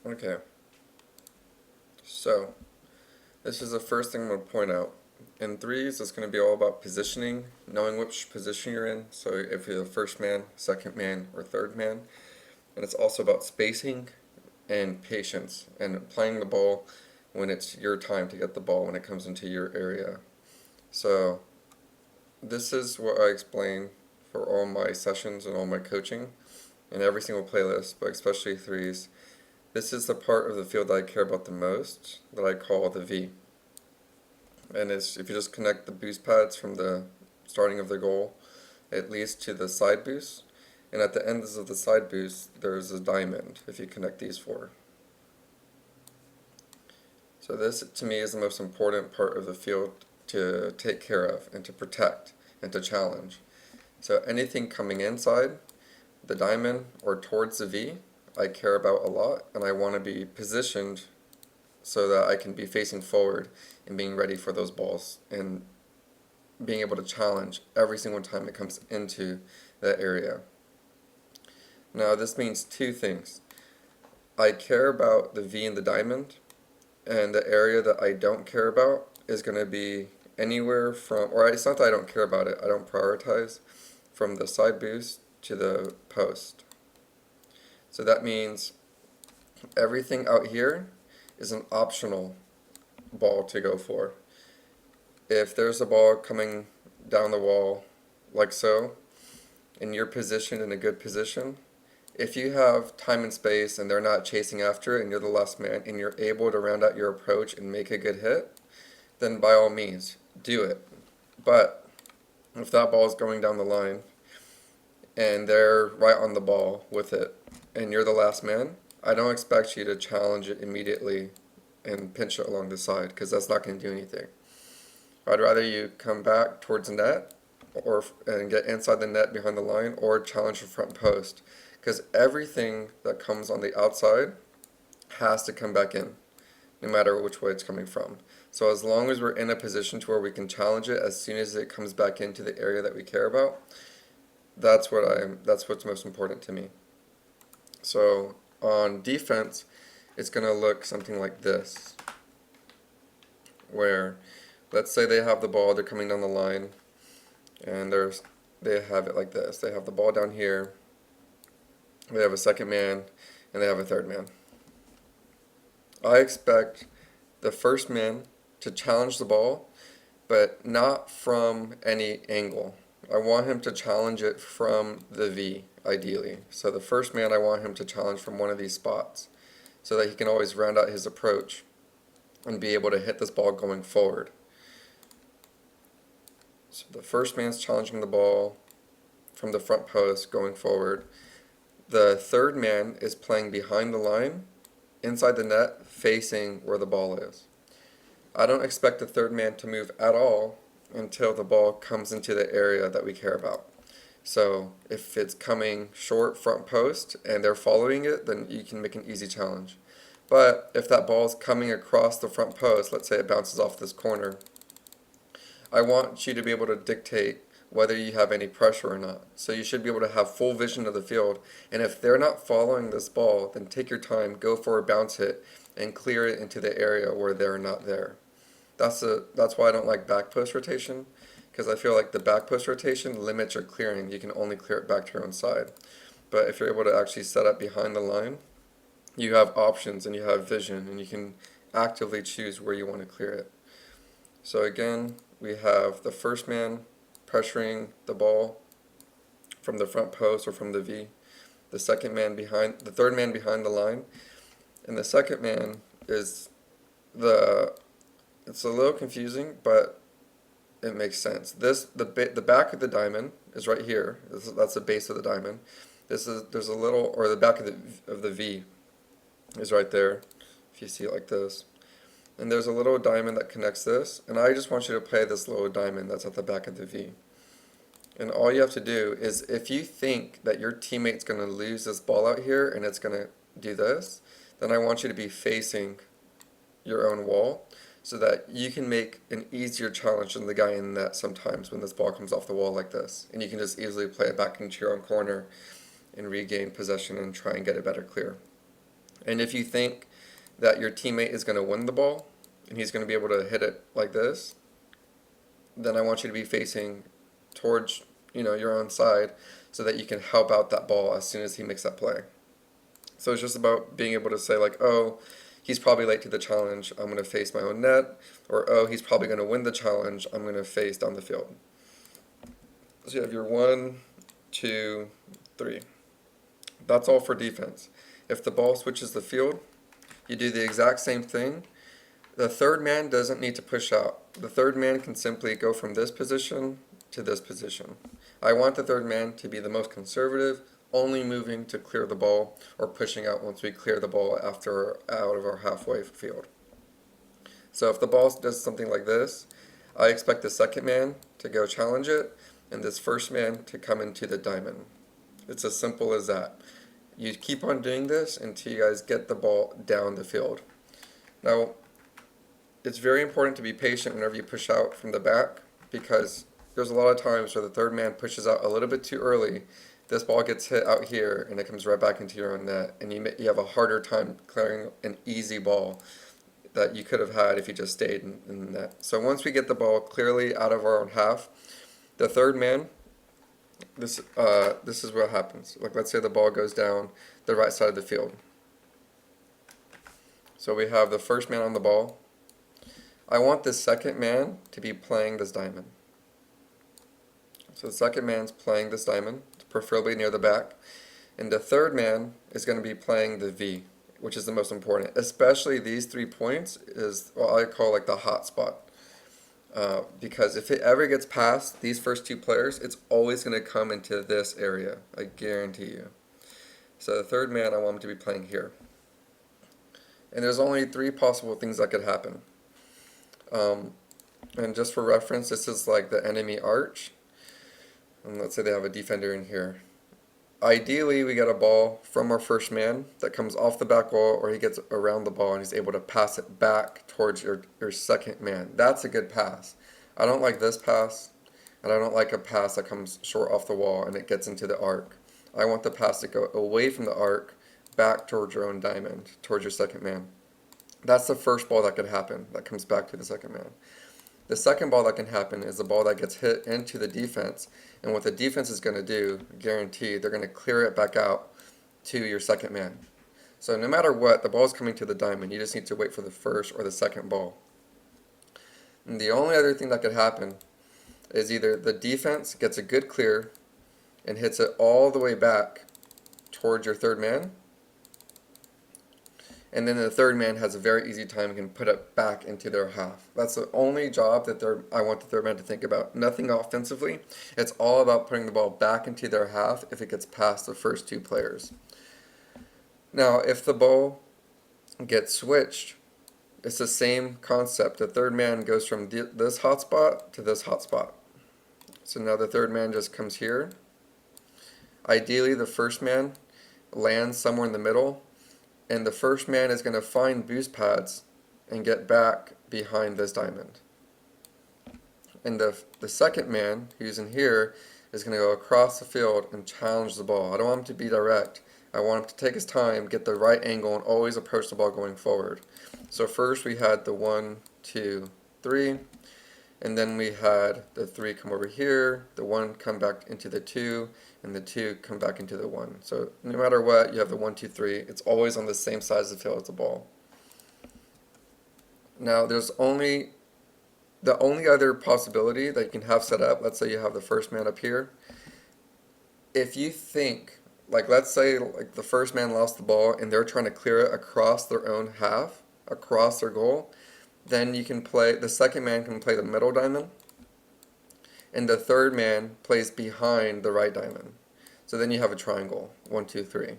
Okay, so this is the first thing I'm going to point out. In threes, it's going to be all about positioning, knowing which position you're in. So if you're the first man, second man, or third man. And it's also about spacing and patience and playing the ball when it's your time to get the ball when it comes into your area. So this is what I explain for all my sessions and all my coaching and every single playlist, but especially threes. This is the part of the field that I care about the most that I call the V. And it's if you just connect the boost pads from the starting of the goal, it leads to the side boost. And at the ends of the side boost, there's a diamond if you connect these four. So this, to me, is the most important part of the field to take care of and to protect and to challenge. So anything coming inside the diamond or towards the V, I care about a lot, and I want to be positioned so that I can be facing forward and being ready for those balls and being able to challenge every single time it comes into that area. Now, this means two things. I care about the V and the diamond, and the area that I don't care about is going to be anywhere from, or it's not that I don't care about it, I don't prioritize, from the side boost to the post. So that means everything out here is an optional ball to go for. If there's a ball coming down the wall like so, and you're positioned in a good position, if you have time and space and they're not chasing after it and you're the last man and you're able to round out your approach and make a good hit, then by all means, do it. But if that ball is going down the line and they're right on the ball with it and you're the last man, I don't expect you to challenge it immediately and pinch it along the side because that's not going to do anything. I'd rather you come back towards the net or and get inside the net behind the line or challenge the front post because everything that comes on the outside has to come back in no matter which way it's coming from. So as long as we're in a position to where we can challenge it as soon as it comes back into the area that we care about, that's what's most important to me. So on defense, it's going to look something like this, where let's say they have the ball, they're coming down the line, and they have it like this. They have the ball down here, they have a second man, and they have a third man. I expect the first man to challenge the ball, but not from any angle. I want him to challenge it from the V, ideally. So the first man, I want him to challenge from one of these spots so that he can always round out his approach and be able to hit this ball going forward. So the first man's challenging the ball from the front post going forward. The third man is playing behind the line, inside the net, facing where the ball is. I don't expect the third man to move at all until the ball comes into the area that we care about. So if it's coming short front post and they're following it, then you can make an easy challenge. But if that ball is coming across the front post, let's say it bounces off this corner, I want you to be able to dictate whether you have any pressure or not. So you should be able to have full vision of the field. And if they're not following this ball, then take your time, go for a bounce hit, and clear it into the area where they're not there. That's why I don't like back post rotation, because I feel like the back post rotation limits your clearing. You can only clear it back to your own side. But if you're able to actually set up behind the line, you have options and you have vision, and you can actively choose where you want to clear it. So again, we have the first man pressuring the ball from the front post or from the V, the third man behind the line, and the second man is it's a little confusing, but it makes sense. The back of the diamond is right here. That's the base of the diamond. There's a little, or the back of the V is right there, if you see it like this. And there's a little diamond that connects this, and I just want you to play this little diamond that's at the back of the V. And all you have to do is, if you think that your teammate's going to lose this ball out here and it's going to do this, then I want you to be facing your own wall so that you can make an easier challenge than the guy in net sometimes when this ball comes off the wall like this. And you can just easily play it back into your own corner and regain possession and try and get a better clear. And if you think that your teammate is going to win the ball and he's going to be able to hit it like this, then I want you to be facing towards, your own side so that you can help out that ball as soon as he makes that play. So it's just about being able to say like, oh, he's probably late to the challenge, I'm going to face my own net, or oh, he's probably going to win the challenge, I'm going to face down the field. So you have your 1, 2, 3. That's all for defense. If the ball switches the field, you do the exact same thing. The third man doesn't need to push out. The third man can simply go from this position to this position. I want the third man to be the most conservative, only moving to clear the ball or pushing out once we clear the ball after out of our halfway field. So if the ball does something like this, I expect the second man to go challenge it and this first man to come into the diamond. It's as simple as that. You keep on doing this until you guys get the ball down the field. Now, it's very important to be patient whenever you push out from the back, because there's a lot of times where the third man pushes out a little bit too early. This ball gets hit out here and it comes right back into your own net, and you have a harder time clearing an easy ball that you could have had if you just stayed in the net. So once we get the ball clearly out of our own half, the third man, this is what happens. Like, let's say the ball goes down the right side of the field. So we have the first man on the ball. I want the second man to be playing this diamond. So the second man's playing this diamond, preferably near the back. And the third man is going to be playing the V, which is the most important. Especially these 3 points is what I call like the hot spot. Because if it ever gets past these first 2 players, it's always going to come into this area. I guarantee you. So the third man, I want him to be playing here. And there's only 3 possible things that could happen. And just for reference, this is like the enemy arch. And let's say they have a defender in here. Ideally, we get a ball from our first man that comes off the back wall, or he gets around the ball and he's able to pass it back towards your second man. That's a good pass. I don't like this pass, and I don't like a pass that comes short off the wall and it gets into the arc. I want the pass to go away from the arc, back towards your own diamond, towards your second man. That's the first ball that could happen, that comes back to the second man. The second ball that can happen is the ball that gets hit into the defense, and what the defense is going to do, guaranteed, they're going to clear it back out to your second man. So no matter what, the ball is coming to the diamond. You just need to wait for the first or the second ball. And the only other thing that could happen is either the defense gets a good clear and hits it all the way back towards your third man, and then the third man has a very easy time and can put it back into their half. That's the only job that I want the third man to think about. Nothing offensively. It's all about putting the ball back into their half if it gets past the first 2 players. Now, if the ball gets switched, it's the same concept. The third man goes from this hotspot to this hotspot. So now the third man just comes here. Ideally, the first man lands somewhere in the middle, and the first man is going to find boost pads and get back behind this diamond. And the second man, who's in here, is going to go across the field and challenge the ball. I don't want him to be direct. I want him to take his time, get the right angle, and always approach the ball going forward. So first we had the 1, 2, 3, and then we had the 3 come over here, the 1 come back into the 2, and the 2 come back into the 1. So no matter what, you have the 1, 2, 3. It's always on the same side of the field as the ball. Now there's the only other possibility that you can have set up, let's say you have the first man up here. If you think, like let's say like the first man lost the ball and they're trying to clear it across their own half, across their goal, then you can play, the second man can play the middle diamond, and the third man plays behind the right diamond. So then you have a triangle, 1, 2, 3.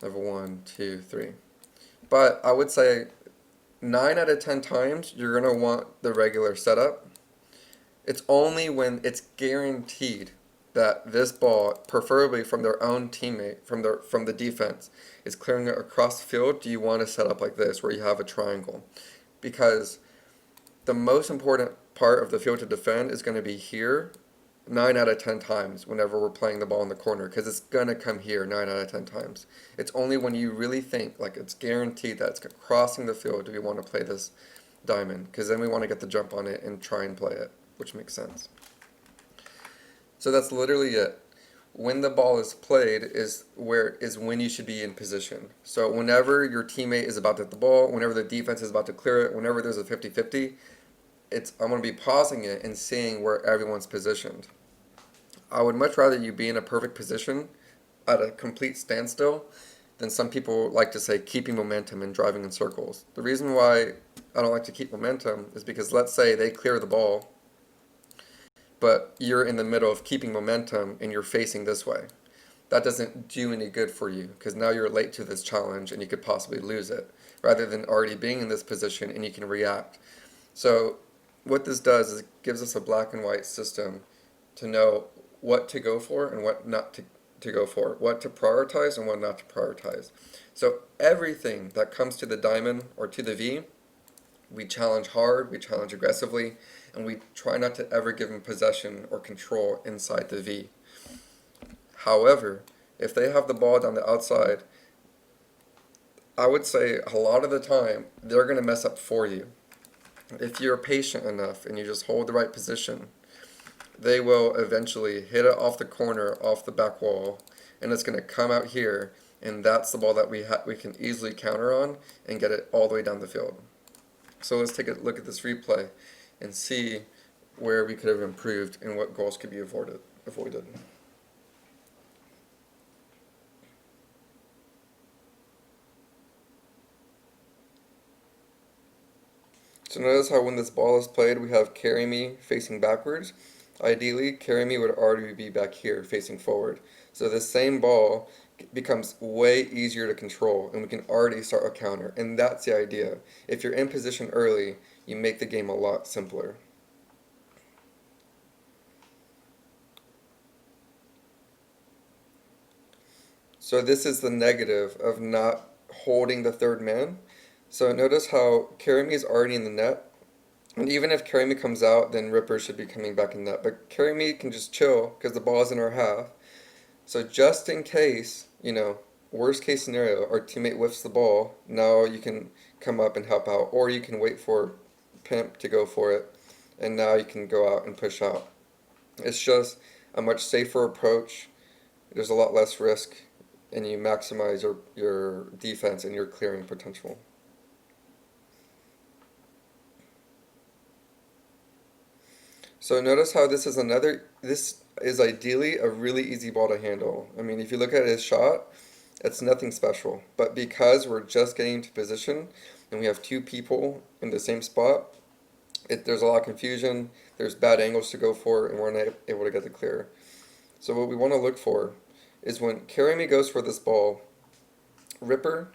Level 1, 2, 3. But I would say 9 out of 10 times you're going to want the regular setup. It's only when it's guaranteed that this ball, preferably from their own teammate, from the defense, is clearing it across the field, do you want to set up like this where you have a triangle. Because the most important part of the field to defend is going to be here 9 out of 10 times whenever we're playing the ball in the corner, because it's gonna come here 9 out of 10 times. It's only when you really think like it's guaranteed that it's crossing the field do we want to play this diamond, because then we want to get the jump on it and try and play it, which makes sense. So that's literally it. When the ball is played is when you should be in position. So whenever your teammate is about to hit the ball, whenever the defense is about to clear it, whenever there's a 50-50, I'm going to be pausing it and seeing where everyone's positioned. I would much rather you be in a perfect position at a complete standstill than some people like to say keeping momentum and driving in circles. The reason why I don't like to keep momentum is because let's say they clear the ball, but you're in the middle of keeping momentum and you're facing this way. That doesn't do any good for you because now you're late to this challenge and you could possibly lose it, rather than already being in this position and you can react. So what this does is it gives us a black and white system to know what to go for and what not to go for, what to prioritize and what not to prioritize. So everything that comes to the diamond or to the V, we challenge hard, we challenge aggressively, and we try not to ever give them possession or control inside the V. However, if they have the ball down the outside, I would say a lot of the time they're going to mess up for you. If you're patient enough and you just hold the right position, they will eventually hit it off the corner, off the back wall, and it's going to come out here, and that's the ball that we can easily counter on and get it all the way down the field. So let's take a look at this replay and see where we could have improved and what goals could be avoided. So notice how when this ball is played, we have Carry Me facing backwards. Ideally, Carry Me would already be back here facing forward. So this same ball becomes way easier to control and we can already start a counter. And that's the idea. If you're in position early, you make the game a lot simpler. So this is the negative of not holding the third man. So notice how Carry Me is already in the net. And even if Carry Me comes out, then Ripper should be coming back in net. But Carry Me can just chill because the ball is in our half. So just in case, worst case scenario, our teammate whiffs the ball, now you can come up and help out. Or you can wait for Pimp to go for it, and now you can go out and push out. It's just a much safer approach. There's a lot less risk, and you maximize your defense and your clearing potential. So notice how this is ideally a really easy ball to handle. I mean, if you look at his shot, it's nothing special. But because we're just getting into position and we have two people in the same spot, there's a lot of confusion, there's bad angles to go for, and we're not able to get the clear. So what we want to look for is when Carry Me goes for this ball, Ripper,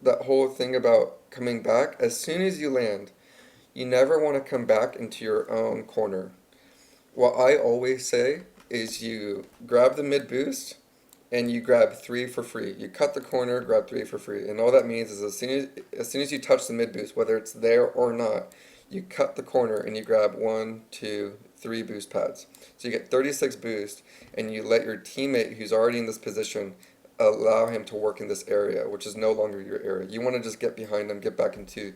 that whole thing about coming back, as soon as you land, you never want to come back into your own corner. What I always say is you grab the mid boost and you grab 3 for free. You cut the corner, grab 3 for free. And all that means is as soon as you touch the mid boost, whether it's there or not, you cut the corner and you grab 1, 2, 3 boost pads. So you get 36 boost and you let your teammate who's already in this position allow him to work in this area, which is no longer your area. You want to just get behind him, get back into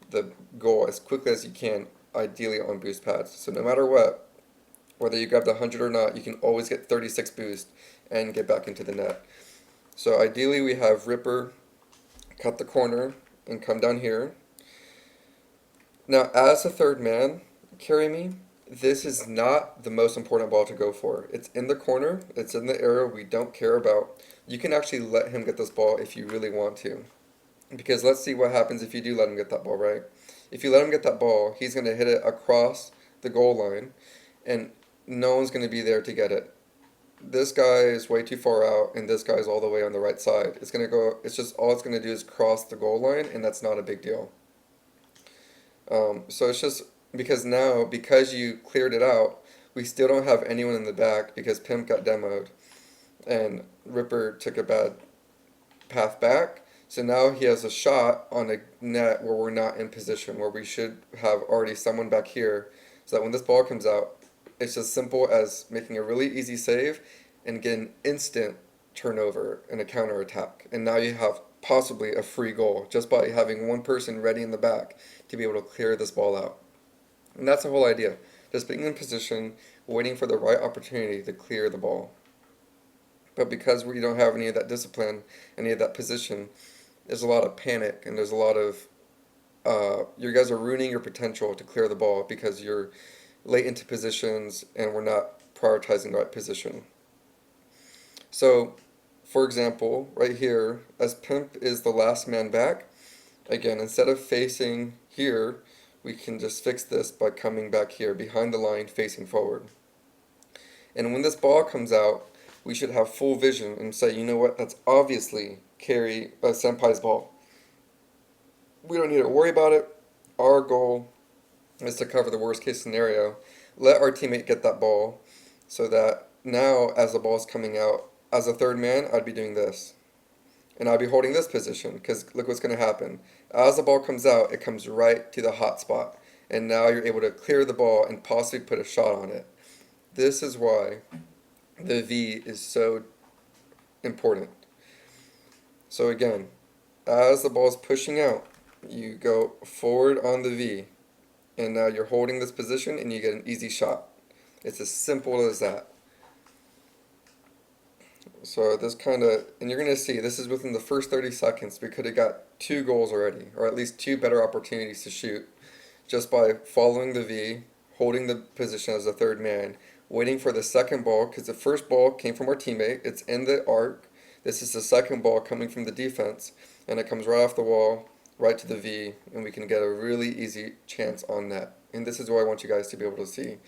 the goal as quickly as you can, ideally on boost pads. So no matter what, whether you grab the 100 or not, you can always get 36 boost and get back into the net. So ideally we have Ripper cut the corner and come down here. Now as a third man, Carry Me, this is not the most important ball to go for. It's in the corner, it's in the area we don't care about. You can actually let him get this ball if you really want to. Because let's see what happens if you do let him get that ball, right? If you let him get that ball, he's going to hit it across the goal line, and no one's going to be there to get it. This guy is way too far out, and this guy is all the way on the right side. It's all it's going to do is cross the goal line, and that's not a big deal. So it's just because you cleared it out, we still don't have anyone in the back because Pimp got demoed, and Ripper took a bad path back. So now he has a shot on a net where we're not in position, where we should have already someone back here, so that when this ball comes out, It's as simple as making a really easy save and get an instant turnover and a counter attack. And now you have possibly a free goal just by having one person ready in the back to be able to clear this ball out. And that's the whole idea. Just being in position, waiting for the right opportunity to clear the ball. But because we don't have any of that discipline, any of that position, there's a lot of panic and there's a lot of you guys are ruining your potential to clear the ball because you're late into positions and we're not prioritizing the right position. So, for example, right here, as Pimp is the last man back, again, instead of facing here, we can just fix this by coming back here behind the line facing forward. And when this ball comes out, we should have full vision and say, you know what, that's obviously Senpai's ball. We don't need to worry about it. Our goal is to cover the worst case scenario. Let our teammate get that ball so that now as the ball's coming out, as a third man, I'd be doing this. And I'd be holding this position because look what's going to happen. As the ball comes out, it comes right to the hot spot. And now you're able to clear the ball and possibly put a shot on it. This is why the V is so important. So again, as the ball is pushing out, you go forward on the V. And now you're holding this position and you get an easy shot. It's as simple as that. So this and you're going to see, this is within the first 30 seconds. We could have got 2 goals already, or at least 2 better opportunities to shoot, just by following the V, holding the position as a third man, waiting for the second ball, because the first ball came from our teammate, it's in the arc. This is the second ball coming from the defense, and it comes right off the wall, right to the V, and we can get a really easy chance on net. And this is what I want you guys to be able to see.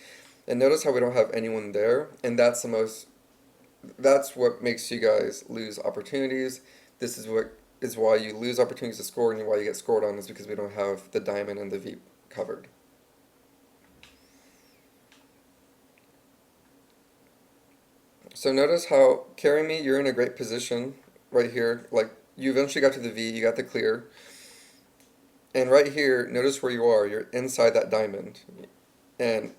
And notice how we don't have anyone there, and that's what makes you guys lose opportunities. This is why you lose opportunities to score and why you get scored on is because we don't have the diamond and the V covered. So notice how carrying me, you're in a great position right here. Like you eventually got to the V, you got the clear. And right here, notice where you are. You're inside that diamond. And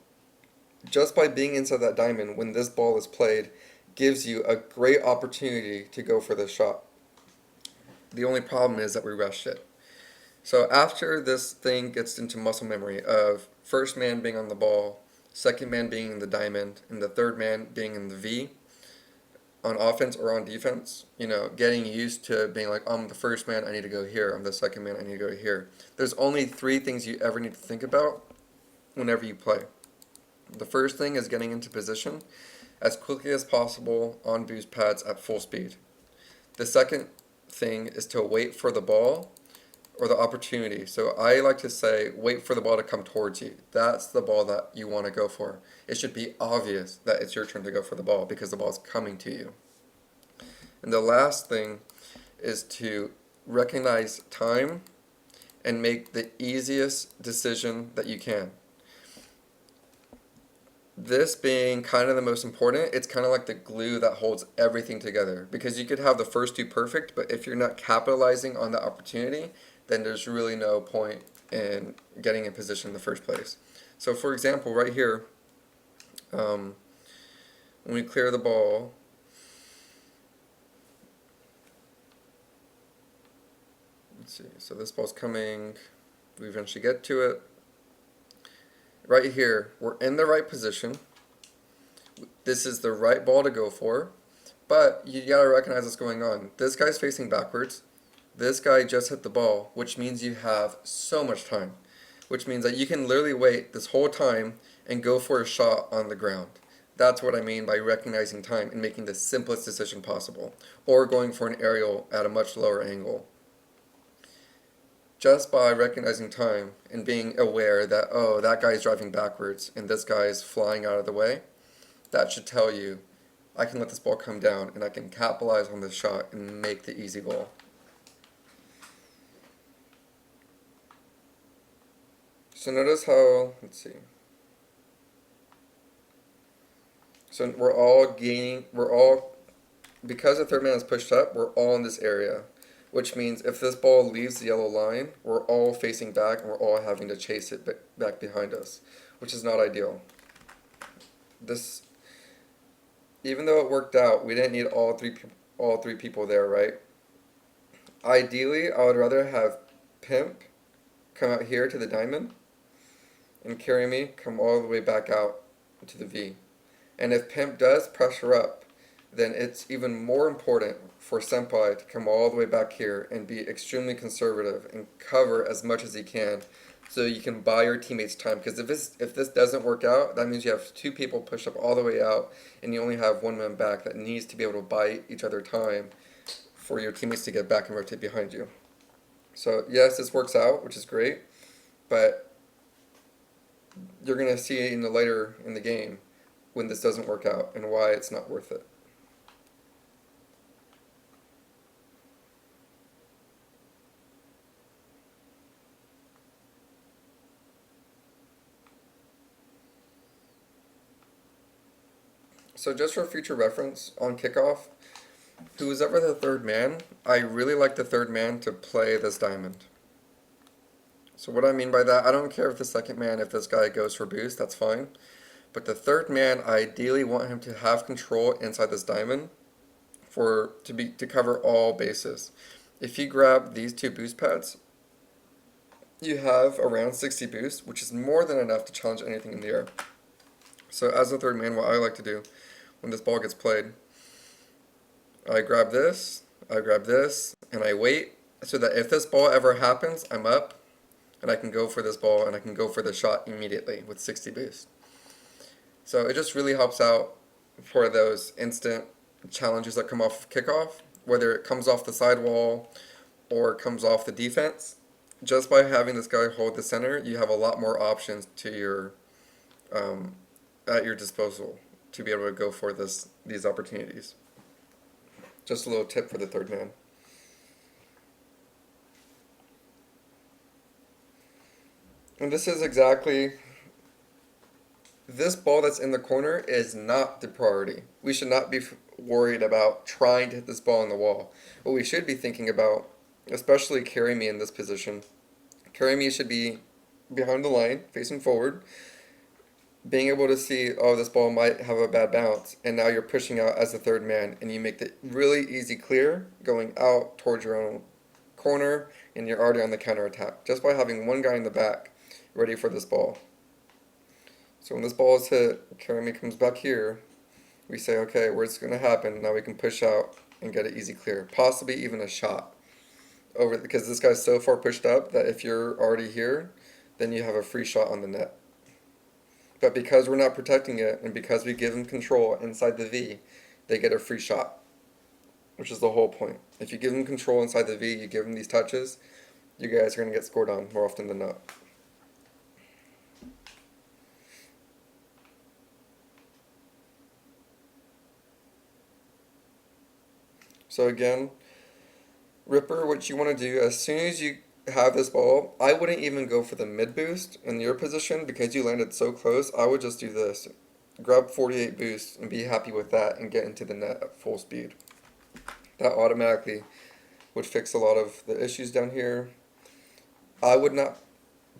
just by being inside that diamond when this ball is played gives you a great opportunity to go for this shot. The only problem is that we rushed it. So after this thing gets into muscle memory of first man being on the ball, second man being in the diamond, and the third man being in the V, on offense or on defense, getting used to being like, I'm the first man, I need to go here. I'm the second man, I need to go here. There's only 3 things you ever need to think about whenever you play. The first thing is getting into position as quickly as possible on boost pads at full speed. The second thing is to wait for the ball or the opportunity. So I like to say, wait for the ball to come towards you. That's the ball that you want to go for. It should be obvious that it's your turn to go for the ball because the ball is coming to you. And the last thing is to recognize time and make the easiest decision that you can. This being kind of the most important, it's kind of like the glue that holds everything together. Because you could have the first 2 perfect, but if you're not capitalizing on the opportunity, then there's really no point in getting in position in the first place. So for example, right here, when we clear the ball, let's see, so this ball's coming, we eventually get to it. Right here, we're in the right position. This is the right ball to go for, but you gotta recognize what's going on. This guy's facing backwards. This guy just hit the ball, which means you have so much time, which means that you can literally wait this whole time and go for a shot on the ground. That's what I mean by recognizing time and making the simplest decision possible, or going for an aerial at a much lower angle. Just by recognizing time and being aware that, oh, that guy's driving backwards and this guy's flying out of the way, that should tell you, I can let this ball come down and I can capitalize on this shot and make the easy goal. So notice how, let's see. So because the third man is pushed up, we're all in this area. Which means if this ball leaves the yellow line, we're all facing back and we're all having to chase it back behind us, which is not ideal. this, even though it worked out, we didn't need all three people there, right? Ideally, I would rather have Pimp come out here to the diamond and carry me come all the way back out to the V. And if Pimp does pressure up, then it's even more important for Senpai to come all the way back here and be extremely conservative and cover as much as he can so you can buy your teammates time. Because if this doesn't work out, that means you have two people push up all the way out and you only have one man back that needs to be able to buy each other time for your teammates to get back and rotate behind you. So yes, this works out, which is great, but you're going to see in the later in the game when this doesn't work out and why it's not worth it. So just for future reference, on kickoff, who was ever the third man, I really like the third man to play this diamond. So what I mean by that, I don't care if the second man, if this guy goes for boost, that's fine. But the third man, I ideally want him to have control inside this diamond to cover all bases. If you grab these two boost pads, you have around 60 boost, which is more than enough to challenge anything in the air. So as a third man, what I like to do when this ball gets played, I grab this, and I wait so that if this ball ever happens, I'm up, and I can go for this ball, and I can go for the shot immediately with 60 boost. So it just really helps out for those instant challenges that come off of kickoff, whether it comes off the sidewall or comes off the defense. Just by having this guy hold the center, you have a lot more options to your at your disposal to be able to go for these opportunities. Just a little tip for the third man. And this is exactly, this ball that's in the corner is not the priority. We should not be worried about trying to hit this ball on the wall. What we should be thinking about, especially carry me in this position, carry me should be behind the line, facing forward, being able to see, oh, this ball might have a bad bounce, and now you're pushing out as the third man, and you make the really easy clear going out towards your own corner, and you're already on the counter attack just by having one guy in the back ready for this ball. So when this ball is hit, Karami comes back here, we say, okay, where's it going to happen? Now we can push out and get an easy clear, possibly even a shot over, because this guy's so far pushed up that if you're already here, then you have a free shot on the net. But because we're not protecting it, and because we give them control inside the V, they get a free shot, which is the whole point. If you give them control inside the V, you give them these touches, you guys are going to get scored on more often than not. So again, Ripper, what you want to do, as soon as you have this ball, I wouldn't even go for the mid boost in your position because you landed so close. I would just do this. Grab 48 boost and be happy with that and get into the net at full speed. That automatically would fix a lot of the issues down here. I would not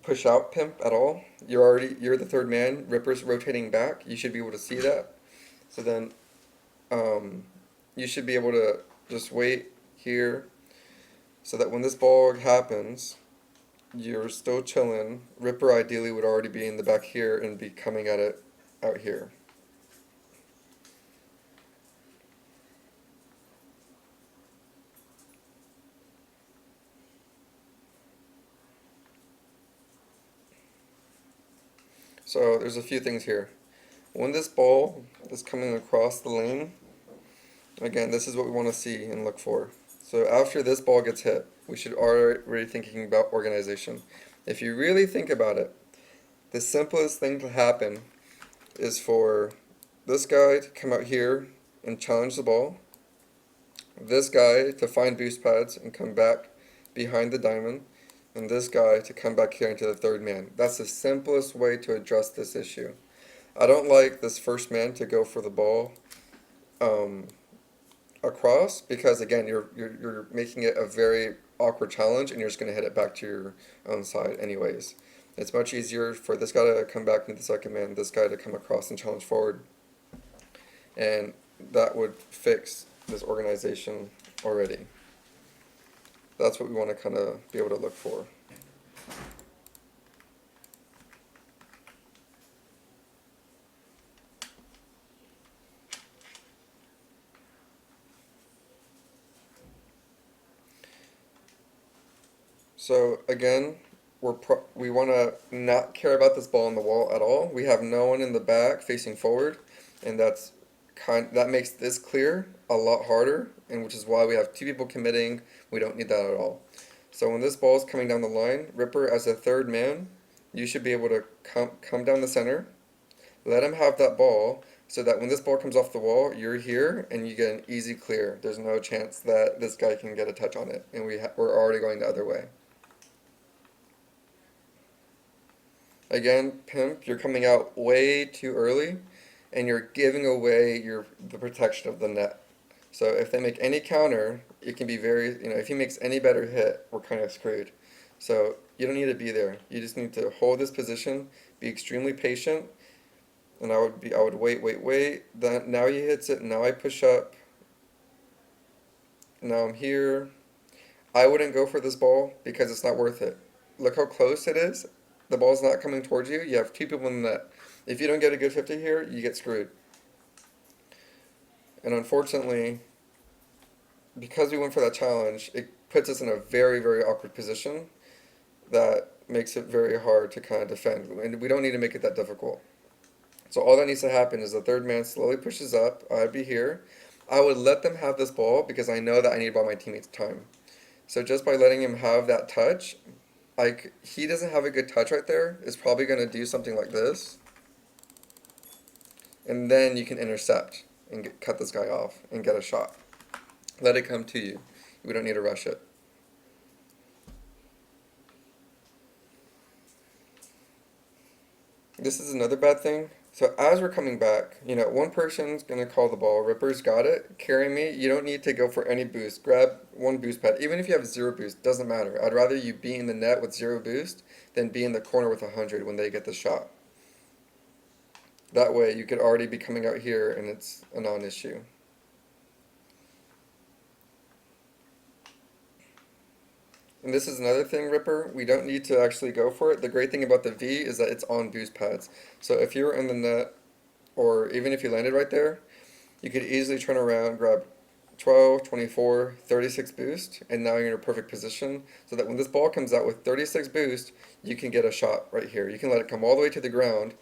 push out Pimp at all. You're the third man. Ripper's rotating back. You should be able to see that. So then you should be able to just wait here so that when this ball happens, you're still chilling. Ripper ideally would already be in the back here and be coming at it out here. So there's a few things here. When this ball is coming across the lane, again, this is what we want to see and look for. So after this ball gets hit, we should already thinking about organization. If you really think about it, the simplest thing to happen is for this guy to come out here and challenge the ball, this guy to find boost pads and come back behind the diamond, and this guy to come back here into the third man. That's the simplest way to address this issue. I don't like this first man to go for the ball across because again you're making it a very awkward challenge and you're just going to hit it back to your own side anyways. It's much easier for this guy to come back into the second man, this guy to come across and challenge forward. and that would fix this organization already. That's what we want to kind of be able to look for. So again, we want to not care about this ball on the wall at all. We have no one in the back facing forward, and that makes this clear a lot harder, and which is why we have two people committing. We don't need that at all. So when this ball is coming down the line, Ripper as a third man, you should be able to come down the center, let him have that ball, so that when this ball comes off the wall, you're here and you get an easy clear. There's no chance that this guy can get a touch on it, and we're already going the other way. Again, Pimp, you're coming out way too early, and you're giving away the protection of the net. So if they make any counter, it can be if he makes any better hit, we're kind of screwed. So you don't need to be there. You just need to hold this position, be extremely patient, and I would wait. Then now he hits it, now I push up. Now I'm here. I wouldn't go for this ball because it's not worth it. Look how close it is. The ball's not coming towards you. You have two people in the net. If you don't get a good 50 here, you get screwed. And unfortunately, because we went for that challenge, it puts us in a very, very awkward position that makes it very hard to kind of defend. And we don't need to make it that difficult. So all that needs to happen is the third man slowly pushes up. I'd be here. I would let them have this ball because I know that I need to buy my teammates time. So just by letting him have that touch, he doesn't have a good touch right there. It's probably going to do something like this. And then you can intercept and cut this guy off and get a shot. Let it come to you. We don't need to rush it. This is another bad thing. So as we're coming back, one person's going to call the ball. Ripper's got it. Carry me. You don't need to go for any boost. Grab one boost pad. Even if you have zero boost, doesn't matter. I'd rather you be in the net with zero boost than be in the corner with 100 when they get the shot. That way you could already be coming out here and it's a non-issue. And this is another thing, Ripper. We don't need to actually go for it. The great thing about the V is that it's on boost pads. So if you were in the net, or even if you landed right there, you could easily turn around, grab 12, 24, 36 boost, and now you're in a perfect position so that when this ball comes out with 36 boost, you can get a shot right here. You can let it come all the way to the ground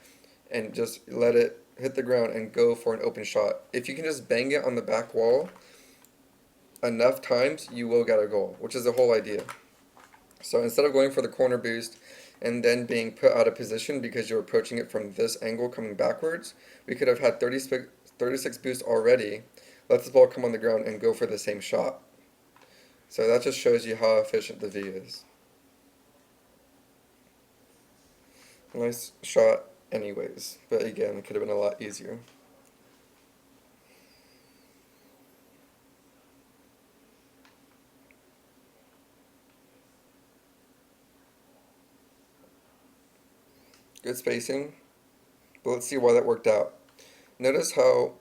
and just let it hit the ground and go for an open shot. If you can just bang it on the back wall enough times, you will get a goal, which is the whole idea. So instead of going for the corner boost and then being put out of position because you're approaching it from this angle coming backwards, we could have had 36 boost already, let this ball come on the ground and go for the same shot. So that just shows you how efficient the V is. Nice shot anyways, but again, it could have been a lot easier. Good spacing, but let's see why that worked out. Notice how,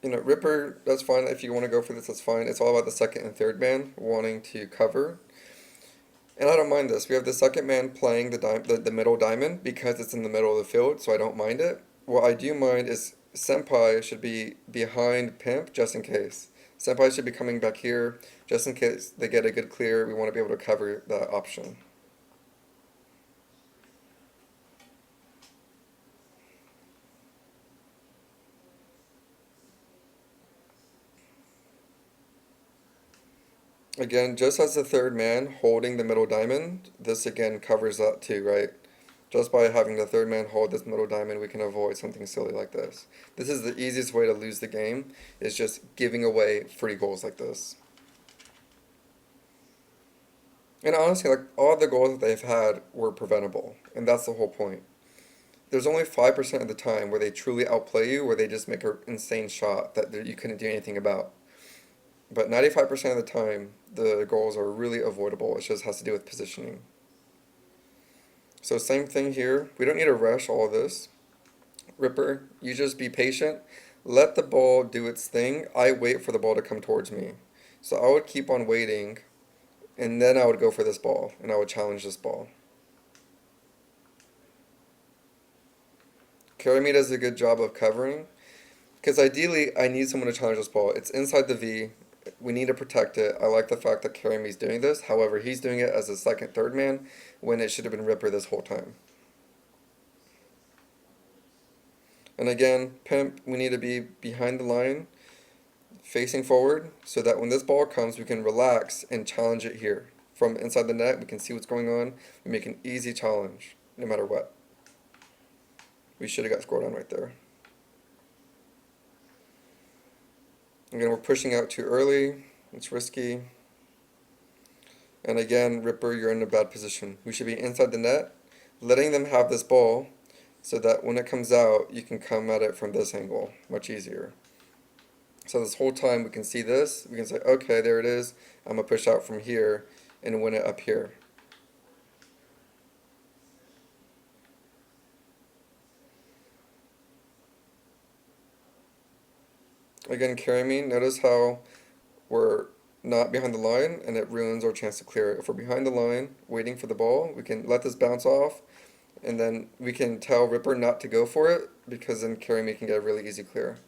Ripper, that's fine. If you want to go for this, that's fine. It's all about the second and third man wanting to cover. And I don't mind this. We have the second man playing the middle diamond because it's in the middle of the field, so I don't mind it. What I do mind is Senpai should be behind Pimp just in case. Senpai should be coming back here just in case they get a good clear. We want to be able to cover that option. Again, just as the third man holding the middle diamond, this again covers that too, right? Just by having the third man hold this middle diamond, we can avoid something silly like this. This is the easiest way to lose the game, is just giving away free goals like this. And honestly, like all the goals that they've had were preventable, and that's the whole point. There's only 5% of the time where they truly outplay you, where they just make an insane shot that you couldn't do anything about. But 95% of the time, the goals are really avoidable. It just has to do with positioning. So same thing here. We don't need to rush all of this. Ripper, you just be patient. let the ball do its thing. I wait for the ball to come towards me. So I would keep on waiting, and then I would go for this ball, and I would challenge this ball. Carry me does a good job of covering, because ideally I need someone to challenge this ball. It's inside the V. We need to protect it. I like the fact that Carry me's doing this. However, he's doing it as a second, third man, when it should have been Ripper this whole time. And again, Pimp, we need to be behind the line, facing forward, so that when this ball comes, we can relax and challenge it here. From inside the net, we can see what's going on. We make an easy challenge, no matter what. We should have got scored on right there. Again, we're pushing out too early. It's risky. And again, Ripper, you're in a bad position. We should be inside the net, letting them have this ball, so that when it comes out, you can come at it from this angle, much easier. So this whole time we can see this, we can say, okay, there it is. I'm going to push out from here and win it up here. Again, Carry me, notice how we're not behind the line and it ruins our chance to clear it. If we're behind the line, waiting for the ball, we can let this bounce off, and then we can tell Ripper not to go for it, because then Carry me can get a really easy clear.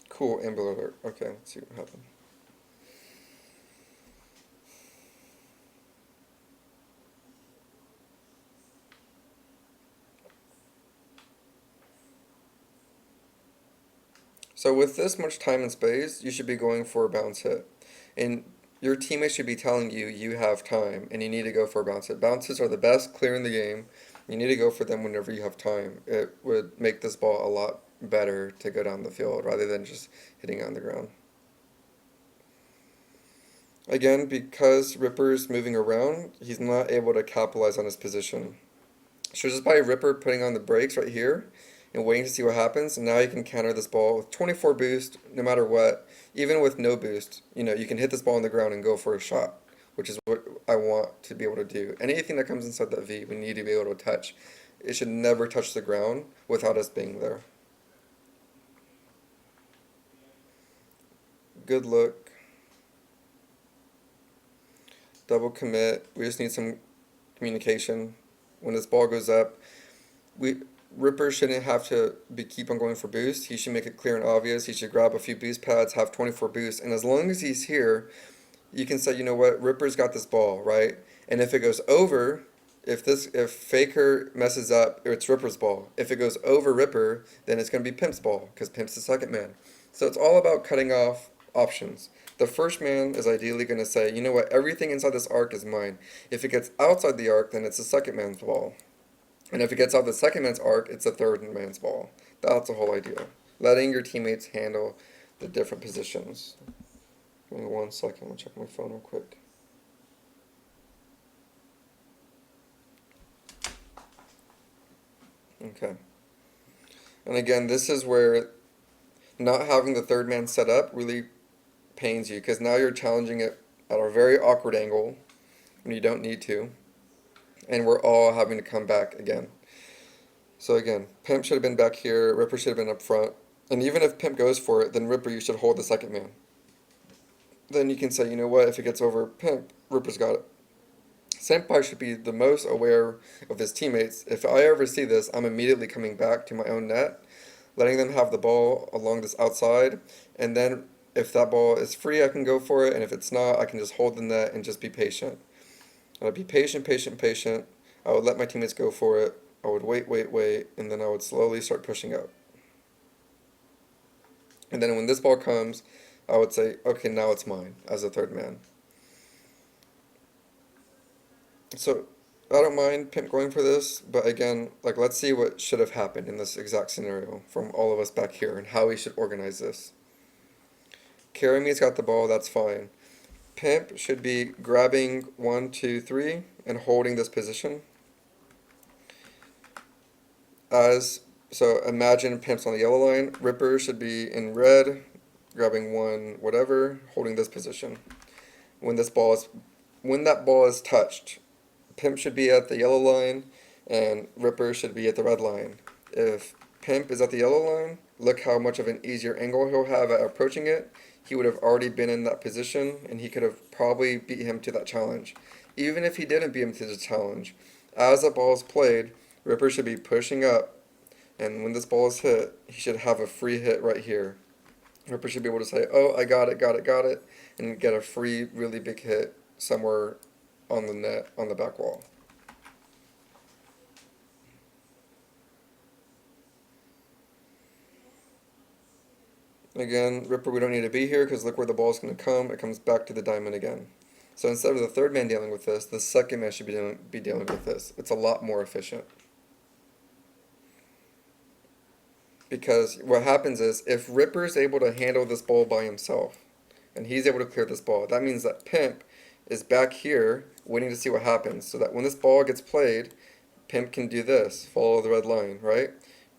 Cool, Amber Alert. Okay, let's see what happened. So with this much time and space, you should be going for a bounce hit. And your teammates should be telling you you have time and you need to go for a bounce hit. Bounces are the best clear in the game. You need to go for them whenever you have time. It would make this ball a lot better to go down the field rather than just hitting it on the ground. Again, because Ripper's moving around, he's not able to capitalize on his position. So just by Ripper putting on the brakes right here and waiting to see what happens, and now you can counter this ball with 24 boost, no matter what. Even with no boost, you can hit this ball on the ground and go for a shot, which is what I want to be able to do. Anything that comes inside that V, we need to be able to touch. It should never touch the ground without us being there. Good look. Double commit. We just need some communication. When this ball goes up, Ripper shouldn't have to keep on going for boost. He should make it clear and obvious. He should grab a few boost pads, have 24 boosts, and as long as he's here, you can say, you know what, Ripper's got this ball, right? And if it goes over, if Faker messes up, it's Ripper's ball. If it goes over Ripper, then it's going to be Pimp's ball, because Pimp's the second man. So it's all about cutting off options. The first man is ideally going to say, you know what, everything inside this arc is mine. If it gets outside the arc, then it's the second man's ball. And if it gets out the second man's arc, it's the third man's ball. That's the whole idea. Letting your teammates handle the different positions. Give me 1 second, I'm going to check my phone real quick. Okay. And again, this is where not having the third man set up really pains you, because now you're challenging it at a very awkward angle when you don't need to, and we're all having to come back again. So again, Pimp should have been back here, Ripper should have been up front, and even if Pimp goes for it, then Ripper, you should hold the second man. Then you can say, you know what, if it gets over Pimp, Ripper's got it. Senpai should be the most aware of his teammates. If I ever see this, I'm immediately coming back to my own net, letting them have the ball along this outside, and then if that ball is free, I can go for it, and if it's not, I can just hold the net and just be patient. I would be patient, patient, patient. I would let my teammates go for it. I would wait, wait, wait, and then I would slowly start pushing out. And then when this ball comes, I would say, okay, now it's mine as a third man. So I don't mind Pimp going for this, but again, let's see what should have happened in this exact scenario from all of us back here and how we should organize this. Carry me's got the ball, that's fine. Pimp should be grabbing 1, 2, 3 and holding this position. So imagine Pimp's on the yellow line, Ripper should be in red, grabbing 1 whatever, holding this position. When this ball is when that ball is touched, Pimp should be at the yellow line and Ripper should be at the red line. If Pimp is at the yellow line, look how much of an easier angle he'll have at approaching it. He would have already been in that position and he could have probably beat him to that challenge. Even if he didn't beat him to the challenge, as the ball is played, Ripper should be pushing up, and when this ball is hit, he should have a free hit right here. Ripper should be able to say, oh, I got it, got it, got it, and get a free, really big hit somewhere on the net, on the back wall. Again, Ripper, we don't need to be here because look where the ball's going to come. It comes back to the diamond again. So instead of the third man dealing with this, the second man should be dealing with this. It's a lot more efficient. Because what happens is, if Ripper is able to handle this ball by himself, and he's able to clear this ball, that means that Pimp is back here waiting to see what happens, so that when this ball gets played, Pimp can do this, follow the red line, right?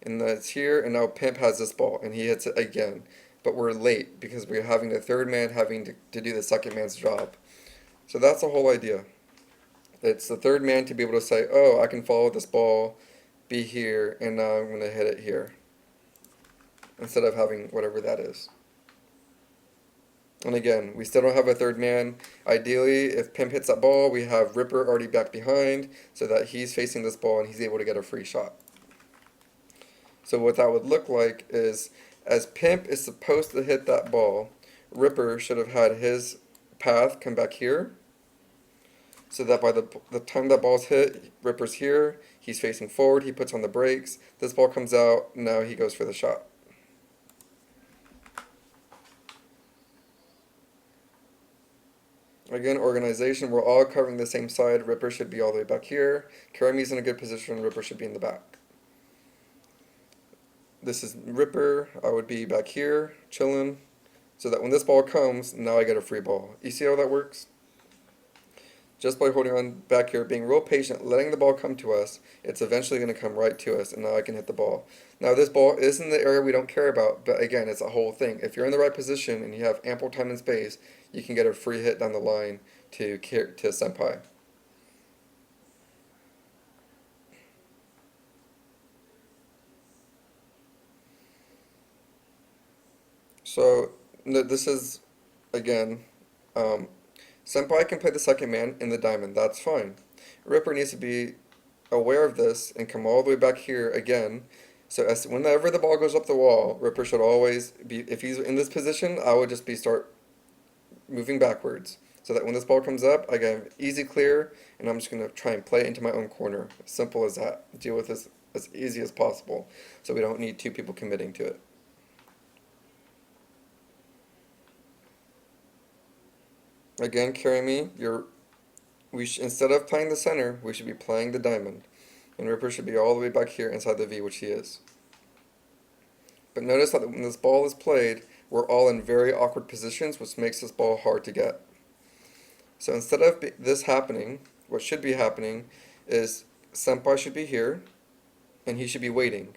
And that's here, and now Pimp has this ball, and he hits it again. But we're late, because we're having the third man having to do the second man's job. So that's the whole idea. It's the third man to be able to say, oh, I can follow this ball, be here, and now I'm going to hit it here, instead of having whatever that is. And again, we still don't have a third man. Ideally, if Pimp hits that ball, we have Ripper already back behind, so that he's facing this ball and he's able to get a free shot. So what that would look like is, as Pimp is supposed to hit that ball, Ripper should have had his path come back here, so that by the time that ball's hit, Ripper's here, he's facing forward, he puts on the brakes, this ball comes out, now he goes for the shot. Again, organization, we're all covering the same side. Ripper should be all the way back here. Karami's in a good position. Ripper should be in the back. This is Ripper. I would be back here, chilling, so that when this ball comes, now I get a free ball. You see how that works? Just by holding on back here, being real patient, letting the ball come to us, it's eventually going to come right to us, and now I can hit the ball. Now this ball is in the area we don't care about, but again, it's a whole thing. If you're in the right position and you have ample time and space, you can get a free hit down the line to Senpai. So this is, again, Senpai can play the second man in the diamond, that's fine. Ripper needs to be aware of this and come all the way back here again. So whenever the ball goes up the wall, Ripper should always be, if he's in this position, I would just start moving backwards. So that when this ball comes up, I get an easy clear, and I'm just going to try and play it into my own corner. As simple as that. Deal with this as easy as possible, so we don't need two people committing to it. Again, Karami, instead of playing the center, we should be playing the diamond. And Ripper should be all the way back here inside the V, which he is. But notice that when this ball is played, we're all in very awkward positions, which makes this ball hard to get. So instead of this happening, what should be happening is Senpai should be here, and he should be waiting.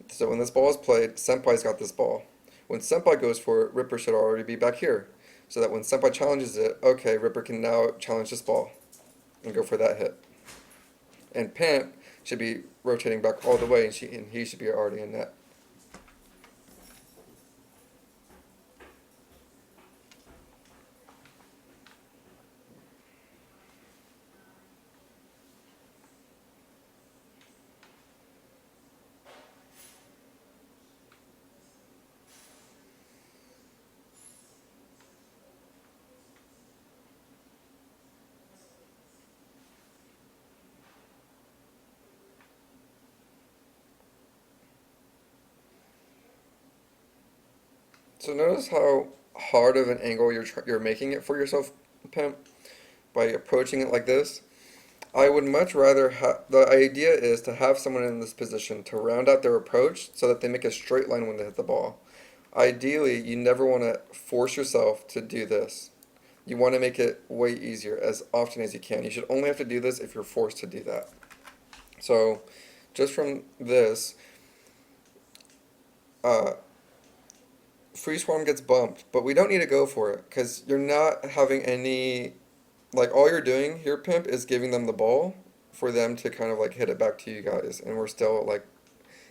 So when this ball is played, Senpai's got this ball. When Senpai goes for it, Ripper should already be back here. So that when Senpai challenges it, okay, Ripper can now challenge this ball and go for that hit. And Pimp should be rotating back all the way, and he should be already in net. So notice how hard of an angle you're making it for yourself, Pimp, by approaching it like this. I would much rather the idea is to have someone in this position to round out their approach so that they make a straight line when they hit the ball. Ideally, you never want to force yourself to do this. You want to make it way easier as often as you can. You should only have to do this if you're forced to do that. So, just from this, free swarm gets bumped, but we don't need to go for it because you're not having any like all you're doing here, Pimp, is giving them the ball for them to kind of like hit it back to you guys, and we're still like,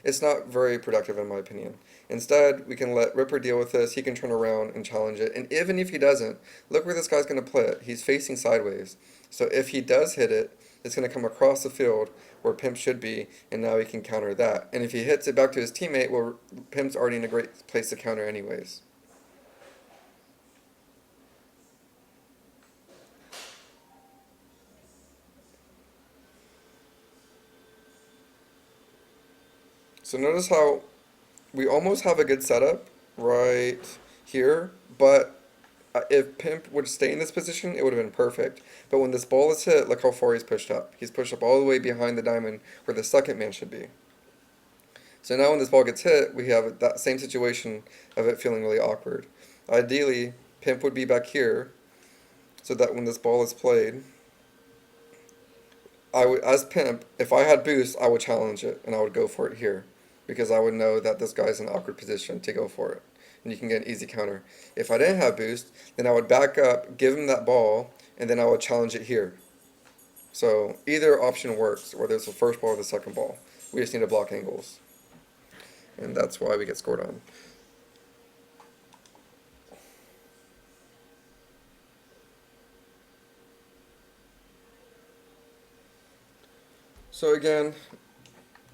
it's not very productive in my opinion. Instead, we can let Ripper deal with this. He can turn around and challenge it. And even if he doesn't, look where this guy's going to play it. He's facing sideways. So if he does hit it, it's going to come across the field where Pimp should be, and now he can counter that. And if he hits it back to his teammate, well, Pimp's already in a great place to counter anyways. So notice how we almost have a good setup right here, but if Pimp would stay in this position, it would have been perfect. But when this ball is hit, look how far he's pushed up. He's pushed up all the way behind the diamond where the second man should be. So now when this ball gets hit, we have that same situation of it feeling really awkward. Ideally, Pimp would be back here so that when this ball is played, I would, as Pimp, if I had boost, I would challenge it and I would go for it here because I would know that this guy's in an awkward position to go for it. And you can get an easy counter. If I didn't have boost, then I would back up, give him that ball, and then I would challenge it here. So either option works, whether it's the first ball or the second ball. We just need to block angles. And that's why we get scored on. So again,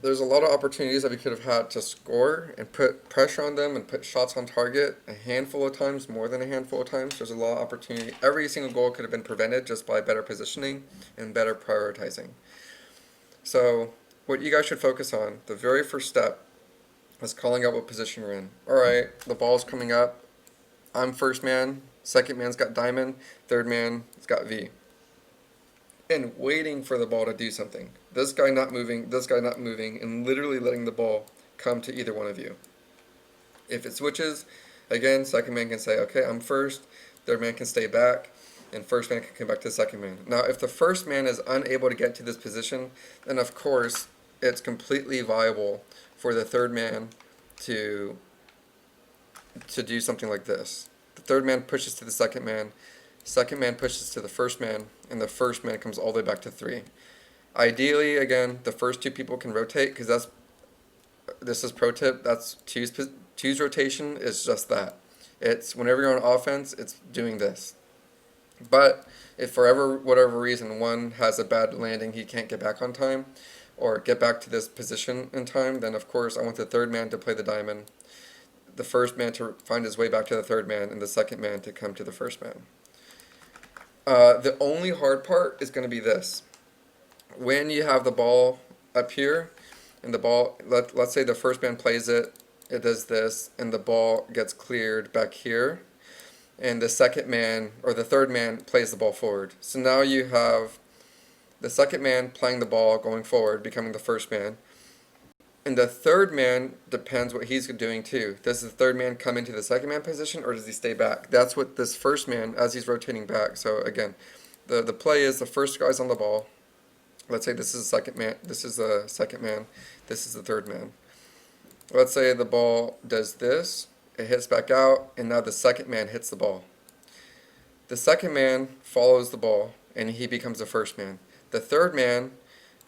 there's a lot of opportunities that we could have had to score and put pressure on them and put shots on target a handful of times, more than a handful of times. There's a lot of opportunity. Every single goal could have been prevented just by better positioning and better prioritizing. So what you guys should focus on, the very first step, is calling out what position you're in. Alright, the ball's coming up. I'm first man, second man's got diamond, third man's got V. And waiting for the ball to do something. This guy not moving, and literally letting the ball come to either one of you. If it switches, again, second man can say, okay, I'm first, third man can stay back, and first man can come back to the second man. Now, if the first man is unable to get to this position, then of course, it's completely viable for the third man to do something like this. The third man pushes to the second man pushes to the first man, and the first man comes all the way back to 3. Ideally, again, the first 2 people can rotate, because this is pro tip, that's two's rotation is just that. It's whenever you're on offense, it's doing this. But if for whatever reason one has a bad landing, he can't get back on time, or get back to this position in time, then of course I want the third man to play the diamond, the first man to find his way back to the third man, and the second man to come to the first man. The only hard part is going to be this. When you have the ball up here, and the ball, let's say the first man plays it, it does this, and the ball gets cleared back here, and the second man, or the third man, plays the ball forward. So now you have the second man playing the ball going forward, becoming the first man. And the third man depends what he's doing too. Does the third man come into the second man position, or does he stay back? That's what this first man, as he's rotating back. So again, the play is the first guy's on the ball. Let's say this is the second man, this is the second man, this is the third man. Let's say the ball does this, it hits back out, and now the second man hits the ball. The second man follows the ball, and he becomes the first man. The third man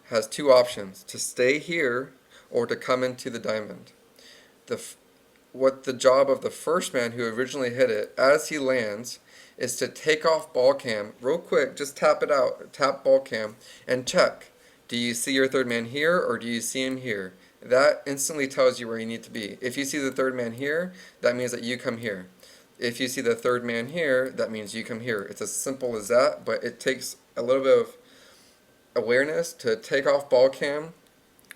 has 2 options, to stay here or to come into the diamond. What the job of the first man who originally hit it, as he lands, is to take off ball cam real quick, just tap it out, tap ball cam, and check. Do you see your third man here, or do you see him here? That instantly tells you where you need to be. If you see the third man here, that means that you come here. If you see the third man here, that means you come here. It's as simple as that, but it takes a little bit of awareness to take off ball cam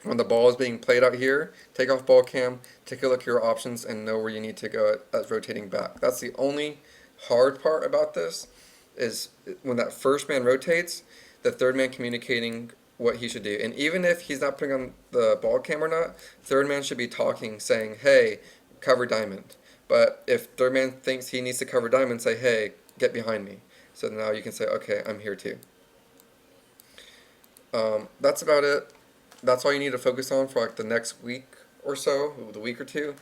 when the ball is being played out here, take off ball cam, take a look at your options, and know where you need to go at rotating back. That's the only hard part about this, is when that first man rotates, the third man communicating what he should do. And even if he's not putting on the ball cam or not, third man should be talking, saying, hey, cover diamond. But if third man thinks he needs to cover diamond, say, hey, get behind me. So now you can say, okay, I'm here too. That's about it. That's all you need to focus on for like the next week or so, the week or two,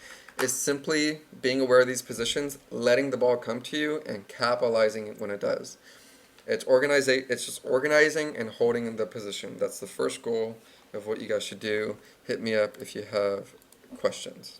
is simply being aware of these positions, letting the ball come to you, and capitalizing it when it does. It's just organizing and holding the position. That's the first goal of what you guys should do. Hit me up if you have questions.